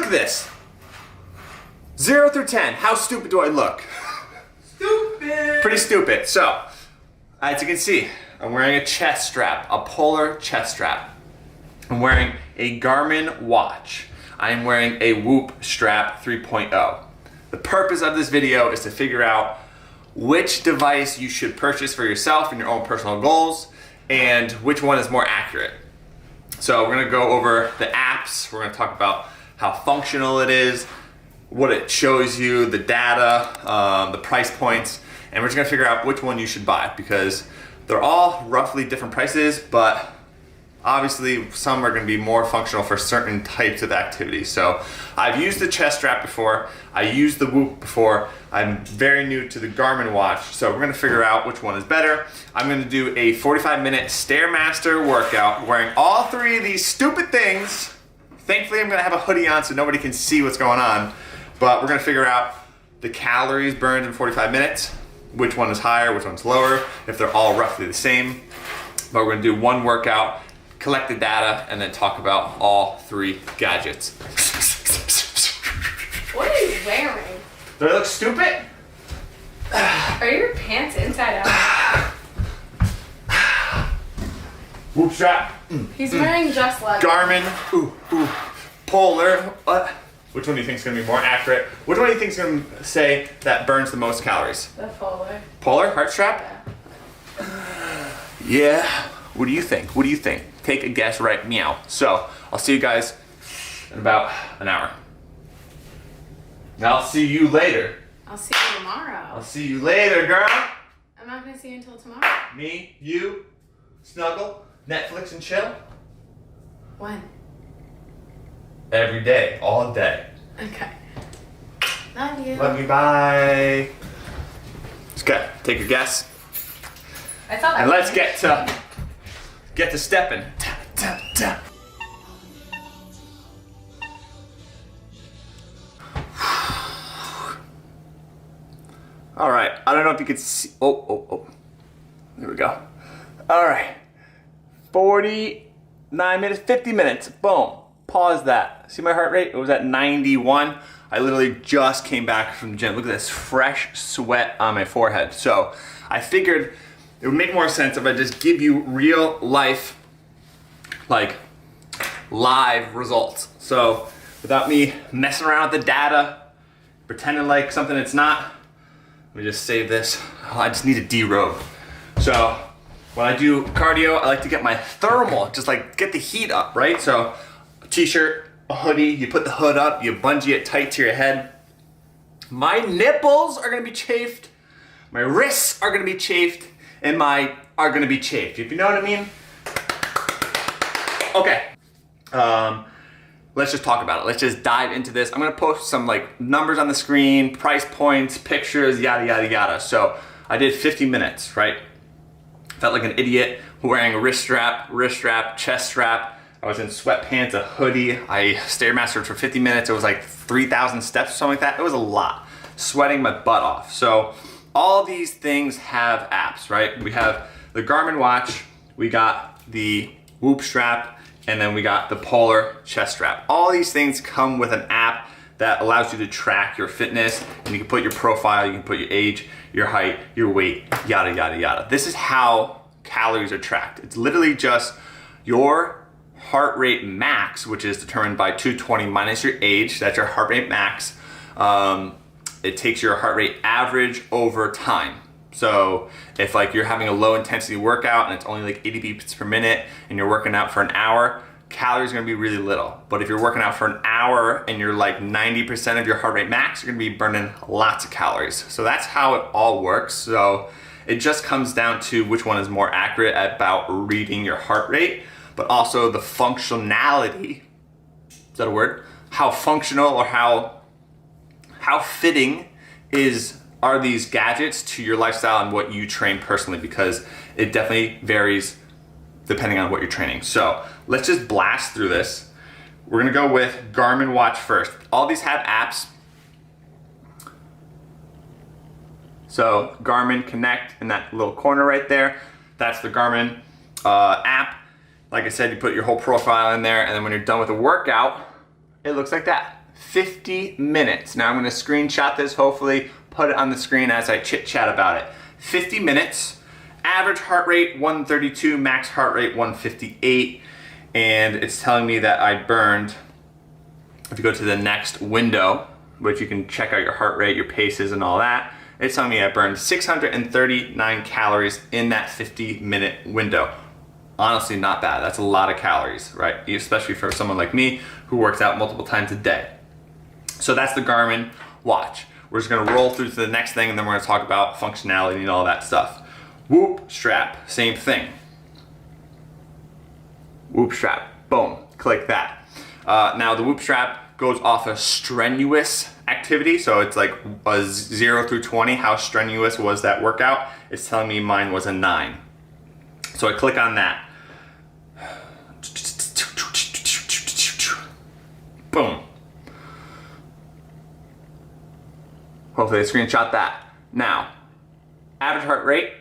Look at this. 0 through 10, how stupid do I look? Stupid. Pretty stupid. So, as you can see, I'm wearing a chest strap, a polar chest strap. I'm wearing a Garmin watch. I'm wearing a Whoop strap 3.0. The purpose of this video is to figure out which device you should purchase for yourself and your own personal goals, and which one is more accurate. So we're gonna go over the apps, we're gonna talk about how functional it is, what it shows you, the data, the price points, and we're just gonna figure out which one you should buy because they're all roughly different prices, but obviously some are gonna be more functional for certain types of activities. So I've used the chest strap before, I used the Whoop before, I'm very new to the Garmin watch, so we're gonna figure out which one is better. I'm gonna do a 45-minute Stairmaster workout wearing all three of these stupid things. Thankfully I'm gonna have a hoodie on so nobody can see what's going on, but we're gonna figure out the calories burned in 45 minutes, which one is higher, which one's lower, if they're all roughly the same. But we're gonna do one workout, collect the data, and then talk about all three gadgets. What are you wearing? Do I look stupid? Are your pants inside out? Whoop strap. He's wearing just like Garmin. Polar. Which one do you think is going to be more accurate? Which one do you think is going to say that burns the most calories? the polar. Polar heart strap? Yeah. What do you think? What do you think? Take a guess right meow. So I'll see you guys in about an hour. And I'll see you later. I'll see you tomorrow. I'll see you later, girl. I'm not gonna see you until tomorrow. Me, you, snuggle, Netflix and chill. When? Every day, all day. Okay. Love you. Love you, bye. Let's go. Take a guess. I thought And let's get to stepping. Ta, ta, ta. All right, I don't know if you could see, oh. There we go. All right, 49 minutes, 50 minutes, boom. Pause that. See my heart rate? It was at 91. I literally just came back from the gym. Look at this fresh sweat on my forehead. So I figured it would make more sense if I just give you real life, like live results. So without me messing around with the data, pretending like something it's not, let me just save this. Oh, I just need a derobe. So when I do cardio, I like to get my thermal, just like get the heat up, right? So a t-shirt, a hoodie, you put the hood up, you bungee it tight to your head. My nipples are gonna be chafed, my wrists are gonna be chafed, and my are gonna be chafed. If you know what I mean? Okay. Let's just talk about it. Let's just dive into this. I'm gonna post some like numbers on the screen, price points, pictures, yada, yada, yada. So I did 50 minutes, right? Felt like an idiot wearing a wrist strap, chest strap. I was in sweatpants, a hoodie. I Stairmastered for 50 minutes. It was like 3,000 steps or something like that. It was a lot. Sweating my butt off. So all these things have apps, right? We have the Garmin watch, we got the Whoop strap, and then we got the Polar chest strap. All these things come with an app that allows you to track your fitness, and you can put your profile, you can put your age, your height, your weight, yada, yada, yada. This is how calories are tracked. It's literally just your heart rate max, which is determined by 220 minus your age, that's your heart rate max. It takes your heart rate average over time. So if like you're having a low intensity workout and it's only like 80 beats per minute and you're working out for an hour, calories are gonna be really little. But if you're working out for an hour and you're like 90% of your heart rate max, you're gonna be burning lots of calories. So that's how it all works. So it just comes down to which one is more accurate about reading your heart rate, but also the functionality, is that a word? How functional or how fitting are these gadgets to your lifestyle and what you train personally, because it definitely varies depending on what you're training. So let's just blast through this. We're gonna go with Garmin watch first. All these have apps. So Garmin Connect in that little corner right there, that's the Garmin app. Like I said, you put your whole profile in there, and then when you're done with the workout, it looks like that. 50 minutes. Now I'm gonna screenshot this, hopefully put it on the screen as I chit chat about it. 50 minutes, average heart rate 132, max heart rate 158, and it's telling me that I burned, if you go to the next window, which you can check out your heart rate, your paces and all that, it's telling me I burned 639 calories in that 50-minute window. Honestly, not bad. That's a lot of calories, right? Especially for someone like me who works out multiple times a day. So that's the Garmin watch. We're just gonna roll through to the next thing, and then we're gonna talk about functionality and all that stuff. Whoop strap, same thing. Whoop strap, boom, click that. Now the Whoop strap goes off a strenuous activity, so it's like a 0 through 20, how strenuous was that workout? It's telling me mine was a 9. So I click on that. Boom. Hopefully I screenshot that. Now, average heart rate,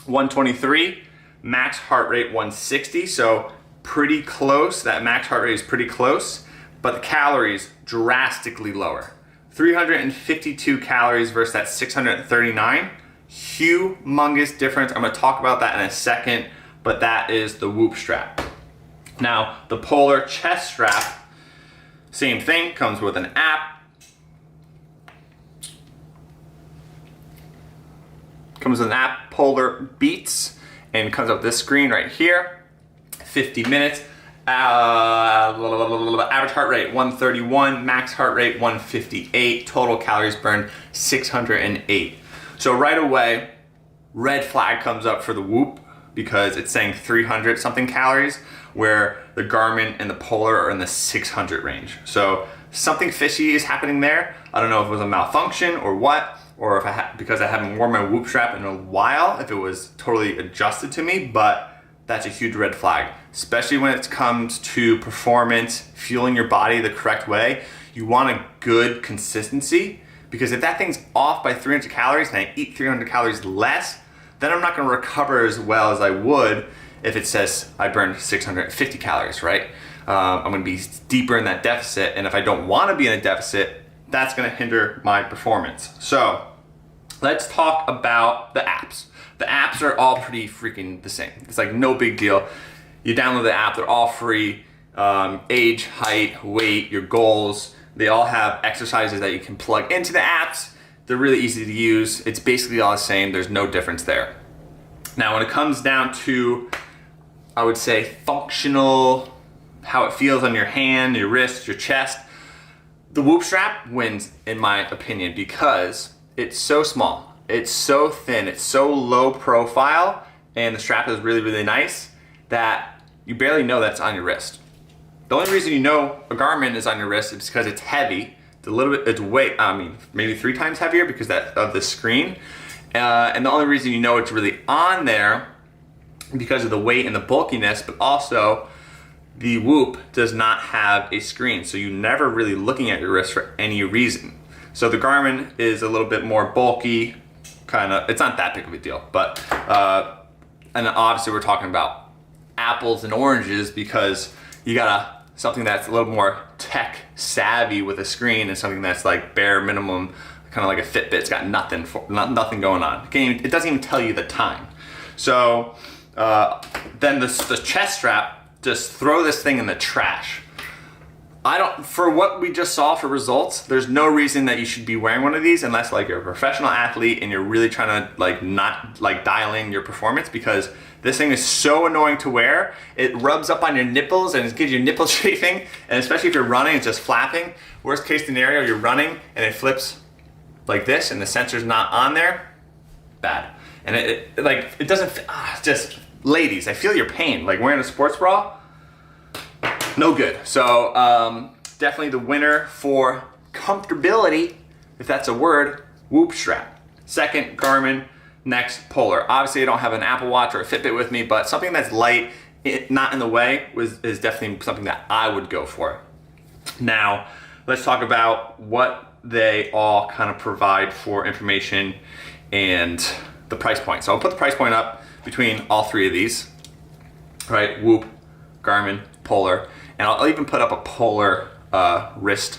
123, max heart rate 160, so pretty close. That max heart rate is pretty close, but the calories drastically lower. 352 calories versus that 639. Humongous difference. I'm gonna talk about that in a second, but that is the Whoop strap. Now, the Polar chest strap, same thing, comes with an app. Comes with an app, Polar Beats, and comes up this screen right here. 50 minutes. Average heart rate 131, max heart rate 158, total calories burned 608. So right away, red flag comes up for the Whoop because it's saying 300 something calories, where the Garmin and the Polar are in the 600 range. So something fishy is happening there. I don't know if it was a malfunction or what, or if because I haven't worn my Whoop strap in a while, if it was totally adjusted to me, but that's a huge red flag, especially when it comes to performance, fueling your body the correct way. You want a good consistency, because if that thing's off by 300 calories and I eat 300 calories less, then I'm not gonna recover as well as I would if it says I burned 650 calories, right? I'm gonna be deeper in that deficit, and if I don't wanna be in a deficit, that's gonna hinder my performance. So let's talk about the apps. The apps are all pretty freaking the same. It's like no big deal. You download the app, they're all free. Age, height, weight, your goals. They all have exercises that you can plug into the apps. They're really easy to use. It's basically all the same. There's no difference there. Now, when it comes down to, I would say, functional, how it feels on your hand, your wrist, your chest, the Whoop strap wins in my opinion because it's so small. It's so thin, it's so low profile, and the strap is really, really nice that you barely know that's on your wrist. The only reason you know a Garmin is on your wrist is because it's heavy. It's a little bit, it's way, maybe 3 times heavier because of the screen. And the only reason you know it's really on there because of the weight and the bulkiness, but also the Whoop does not have a screen, so you're never really looking at your wrist for any reason. So the Garmin is a little bit more bulky, it's not that big of a deal, but, and obviously we're talking about apples and oranges because you got something that's a little more tech savvy with a screen and something that's like bare minimum, kind of like a Fitbit. It's got nothing going on. It doesn't even tell you the time. So then the chest strap, just throw this thing in the trash. For what we just saw for results, there's no reason that you should be wearing one of these unless like you're a professional athlete and you're really trying to not dial in your performance, because this thing is so annoying to wear. It rubs up on your nipples and it gives you nipple chafing, and especially if you're running, it's just flapping. Worst case scenario, you're running and it flips like this and the sensor's not on there, bad. And it doesn't fit, just ladies, I feel your pain. Like wearing a sports bra, no good. So definitely the winner for comfortability, if that's a word, Whoop strap. Second, Garmin. Next, Polar. Obviously I don't have an Apple Watch or a Fitbit with me, but something that's light, not in the way, is definitely something that I would go for. Now, let's talk about what they all kind of provide for information and the price point. So I'll put the price point up between all 3 of these, right? Whoop, Garmin, Polar, and I'll even put up a Polar wrist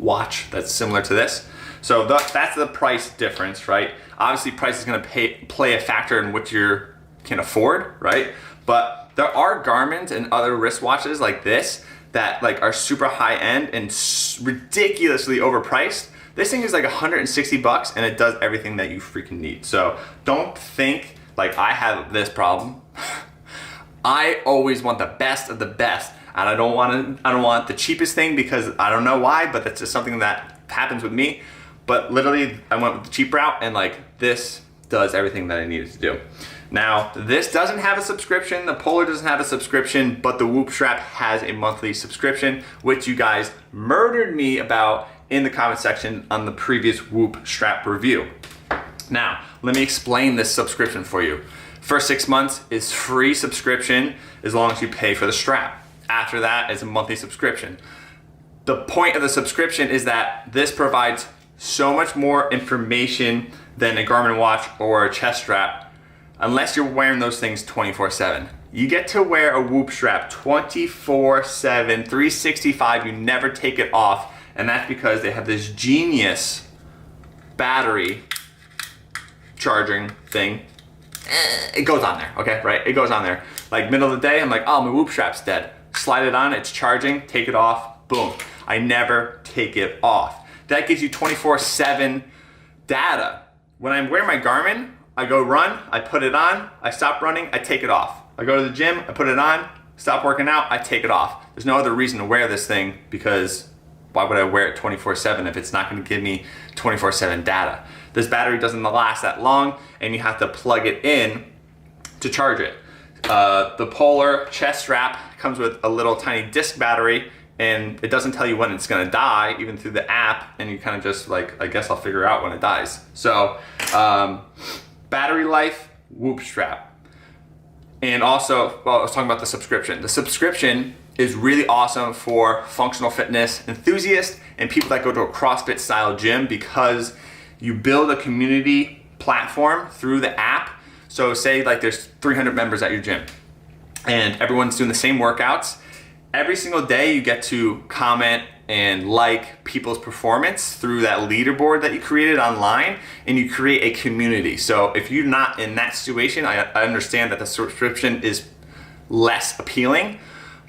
watch that's similar to this. So that's the price difference, right? Obviously price is gonna play a factor in what you can afford, right? But there are Garmin's and other wristwatches like this that like are super high end and ridiculously overpriced. This thing is like 160 bucks and it does everything that you freaking need. So don't think like I have this problem. I always want the best of the best, and I don't want the cheapest thing because I don't know why, but that's just something that happens with me. But literally I went with the cheap route, and like this does everything that I needed to do. Now, this doesn't have a subscription, the Polar doesn't have a subscription, but the Whoop strap has a monthly subscription, which you guys murdered me about in the comment section on the previous Whoop strap review. Now, let me explain this subscription for you. First 6 months is free subscription as long as you pay for the strap. After that is a monthly subscription. The point of the subscription is that this provides so much more information than a Garmin watch or a chest strap, unless you're wearing those things 24/7. You get to wear a Whoop strap 24/7, 365, you never take it off, and that's because they have this genius battery charging thing. It goes on there, okay, right? It goes on there. Like middle of the day, I'm like, oh, my Whoop strap's dead. Slide it on, it's charging, take it off, boom. I never take it off. That gives you 24/7 data. When I'm wearing my Garmin, I go run, I put it on, I stop running, I take it off. I go to the gym, I put it on, stop working out, I take it off. There's no other reason to wear this thing because why would I wear it 24/7 if it's not gonna give me 24/7 data? This battery doesn't last that long and you have to plug it in to charge it. The Polar chest strap comes with a little tiny disc battery and it doesn't tell you when it's gonna die, even through the app, and you kind of just like, I guess I'll figure out when it dies. So, battery life, Whoop strap. And also, well, I was talking about the subscription. The subscription is really awesome for functional fitness enthusiasts and people that go to a CrossFit style gym because you build a community platform through the app. So say like there's 300 members at your gym and everyone's doing the same workouts. Every single day you get to comment and like people's performance through that leaderboard that you created online, and you create a community. So if you're not in that situation, I understand that the subscription is less appealing,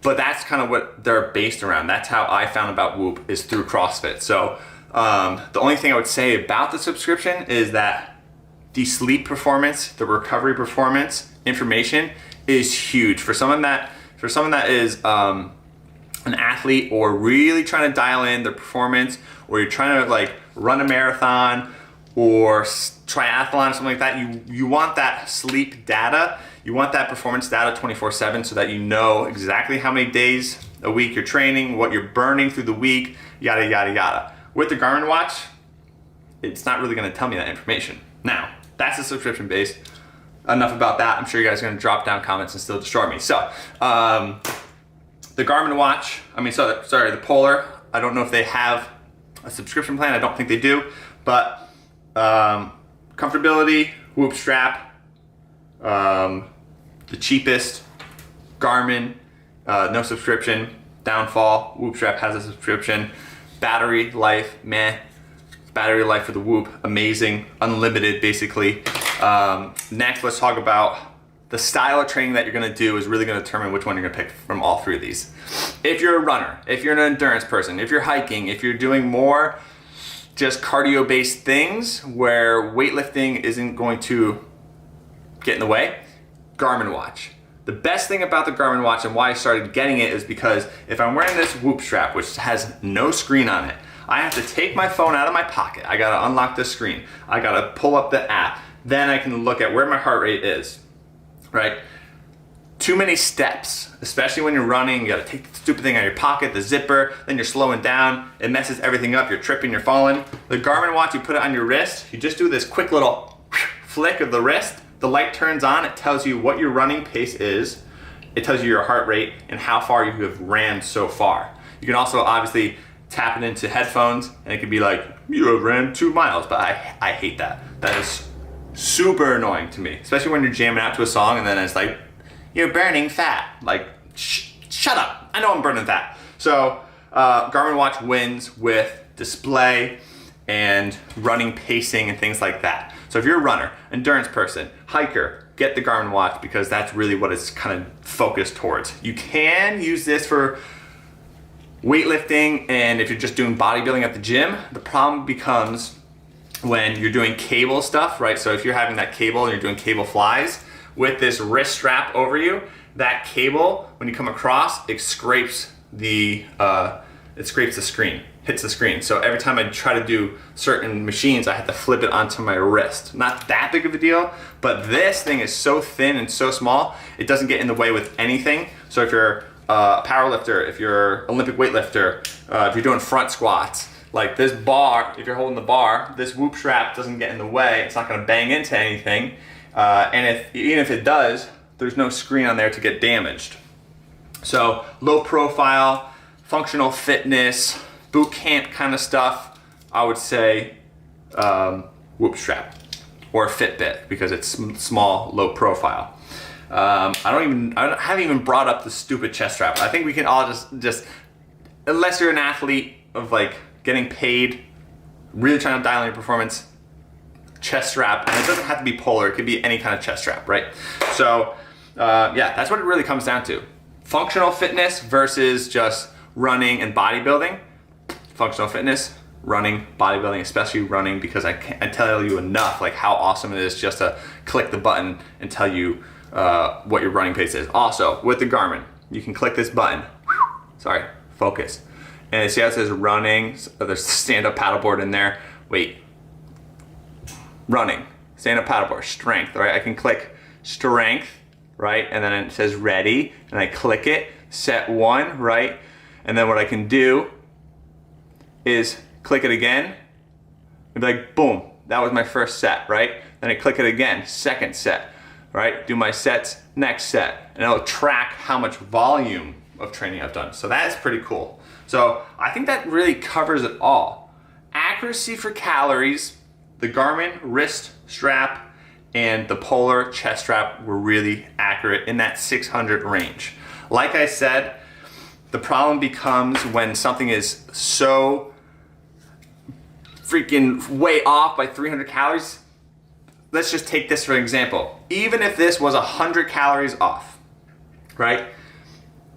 but that's kind of what they're based around. That's how I found about Whoop, is through CrossFit. So the only thing I would say about the subscription is that the sleep performance, the recovery performance information is huge. For someone that is an athlete or really trying to dial in their performance, or you're trying to like run a marathon or triathlon or something like that, you want that sleep data, you want that performance data 24/7 so that you know exactly how many days a week you're training, what you're burning through the week, yada, yada, yada. With the Garmin watch, it's not really gonna tell me that information. Now, that's the subscription base. Enough about that. I'm sure you guys are gonna drop down comments and still destroy me. So, the Garmin watch, the Polar, I don't know if they have a subscription plan. I don't think they do, but comfortability, Whoop strap, the cheapest, Garmin, no subscription. Downfall, Whoop strap has a subscription. Battery life, meh. Battery life for the Whoop, amazing, unlimited basically. Next, let's talk about the style of training that you're gonna do is really gonna determine which one you're gonna pick from all three of these. If you're a runner, if you're an endurance person, if you're hiking, if you're doing more just cardio-based things where weightlifting isn't going to get in the way, Garmin watch. The best thing about the Garmin watch and why I started getting it is because if I'm wearing this Whoop strap, which has no screen on it, I have to take my phone out of my pocket. I gotta unlock the screen. I gotta pull up the app. Then I can look at where my heart rate is, right? Too many steps, especially when you're running. You gotta take the stupid thing out of your pocket, the zipper, then you're slowing down. It messes everything up. You're tripping, you're falling. The Garmin watch, you put it on your wrist. You just do this quick little flick of the wrist. The light turns on. It tells you what your running pace is. It tells you your heart rate and how far you have ran so far. You can also obviously tap it into headphones and it could be like, you have ran 2 miles, but I hate that. That is super annoying to me, especially when you're jamming out to a song and then it's like, you're burning fat. Like, shut up. I know I'm burning fat. So Garmin watch wins with display, and running pacing and things like that. So if you're a runner, endurance person, hiker, get the Garmin watch because that's really what it's kind of focused towards. You can use this for weightlifting, and if you're just doing bodybuilding at the gym, the problem becomes when you're doing cable stuff, right? So if you're having that cable and you're doing cable flies with this wrist strap over you, that cable, when you come across, it scrapes the screen, hits the screen. So every time I try to do certain machines, I have to flip it onto my wrist. Not that big of a deal, but this thing is so thin and so small, it doesn't get in the way with anything. So if you're a power lifter, if you're Olympic weightlifter, if you're doing front squats, like this bar, if you're holding the bar, this whoop strap doesn't get in the way. It's not gonna bang into anything. And even if it does, there's no screen on there to get damaged. So low profile, functional fitness, boot camp kind of stuff, I would say whoop strap or Fitbit because it's small, low profile. I haven't even brought up the stupid chest strap. I think we can all just unless you're an athlete of like getting paid, really trying to dial in your performance, chest strap, and it doesn't have to be polar, it could be any kind of chest strap, right? So yeah, that's what it really comes down to. Functional fitness versus just running and bodybuilding. Functional fitness, running, bodybuilding, especially running, because I tell you enough like how awesome it is just to click the button and tell you what your running pace is. Also, with the Garmin, you can click this button, sorry, focus, and see how it says running, so there's stand-up paddleboard in there, wait, running, stand-up paddleboard, strength, right? I can click strength, right? And then it says ready, and I click it, set 1, right? And then what I can do is click it again, and be like, boom, that was my first set, right? Then I click it again, second set, right? Do my sets, next set, and it'll track how much volume of training I've done. So that is pretty cool. So I think that really covers it all. Accuracy for calories, the Garmin wrist strap and the Polar chest strap were really accurate in that 600 range. Like I said, the problem becomes when something is so freaking way off by 300 calories. Let's just take this for an example. Even if this was 100 calories off, right?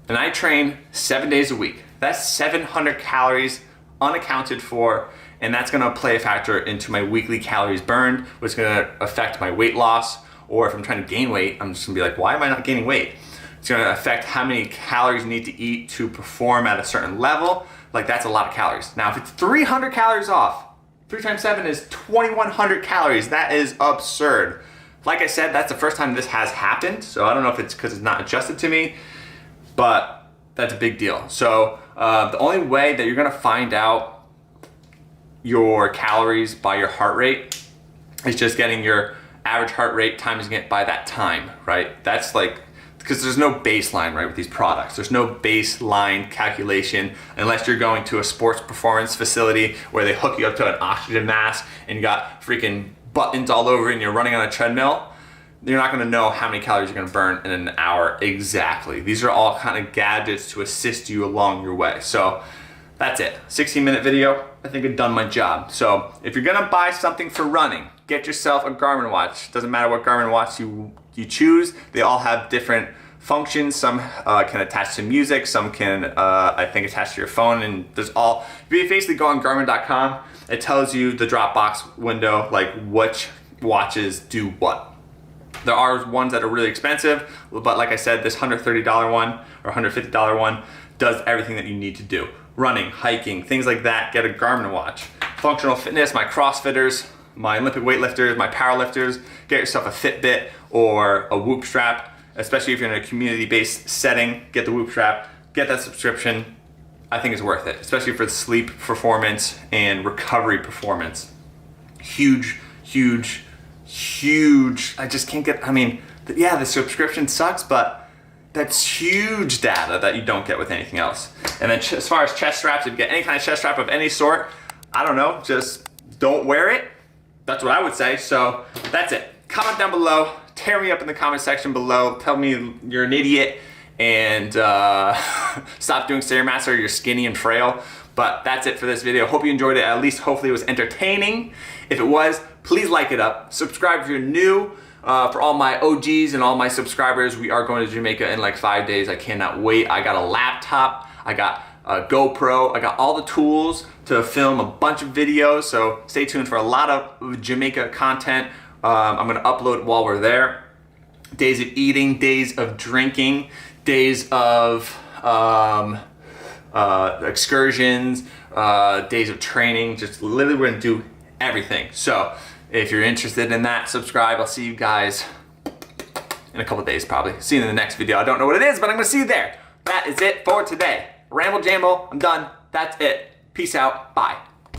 And I train 7 days a week. That's 700 calories unaccounted for, and that's gonna play a factor into my weekly calories burned, which is gonna affect my weight loss, or if I'm trying to gain weight, I'm just gonna be like, why am I not gaining weight? It's gonna affect how many calories you need to eat to perform at a certain level. Like that's a lot of calories. Now, if it's 300 calories off, 3 times 7 is 2,100 calories. That is absurd. Like I said, that's the first time this has happened, so I don't know if it's because it's not adjusted to me, but that's a big deal. So the only way that you're gonna find out your calories by your heart rate is just getting your average heart rate, timing it by that time, right? That's like, because there's no baseline, right, with these products. There's no baseline calculation unless you're going to a sports performance facility where they hook you up to an oxygen mask and you got freaking buttons all over and you're running on a treadmill. You're not gonna know how many calories you're gonna burn in an hour exactly. These are all kind of gadgets to assist you along your way. So that's it, 16-minute video. I think I've done my job. So if you're gonna buy something for running, get yourself a Garmin watch. Doesn't matter what Garmin watch you choose. They all have different functions. Some can attach to music. Some can, I think, attach to your phone. And there's all, if you basically go on Garmin.com, it tells you the Dropbox window, like which watches do what. There are ones that are really expensive, but like I said, this $130 one or $150 one does everything that you need to do. Running, hiking, things like that, get a Garmin watch. Functional fitness, my CrossFitters, my Olympic weightlifters, my powerlifters, get yourself a Fitbit or a Whoop strap, especially if you're in a community-based setting, get the Whoop strap, get that subscription. I think it's worth it, especially for sleep performance and recovery performance. Huge, huge, huge. I just can't get, I mean, yeah, the subscription sucks, but that's huge data that you don't get with anything else. And then as far as chest straps, if you get any kind of chest strap of any sort, I don't know, just don't wear it. That's what I would say. So that's it. Comment down below, tear me up in the comment section below, tell me you're an idiot and stop doing Stairmaster, you're skinny and frail. But that's it for this video. Hope you enjoyed it. At least hopefully it was entertaining. If it was, please like it up. Subscribe if you're new. For all my OGs and all my subscribers, we are going to Jamaica in like 5 days. I cannot wait. I got a laptop. I got a GoPro. I got all the tools to film a bunch of videos. So stay tuned for a lot of Jamaica content. I'm going to upload while we're there. Days of eating, days of drinking, days of excursions, days of training. Just literally we're gonna do everything. So if you're interested in that, subscribe. I'll see you guys in a couple days probably. See you in the next video. I don't know what it is, but I'm gonna see you there. That is it for today. Ramble Jamble, I'm done. That's it. Peace out. Bye.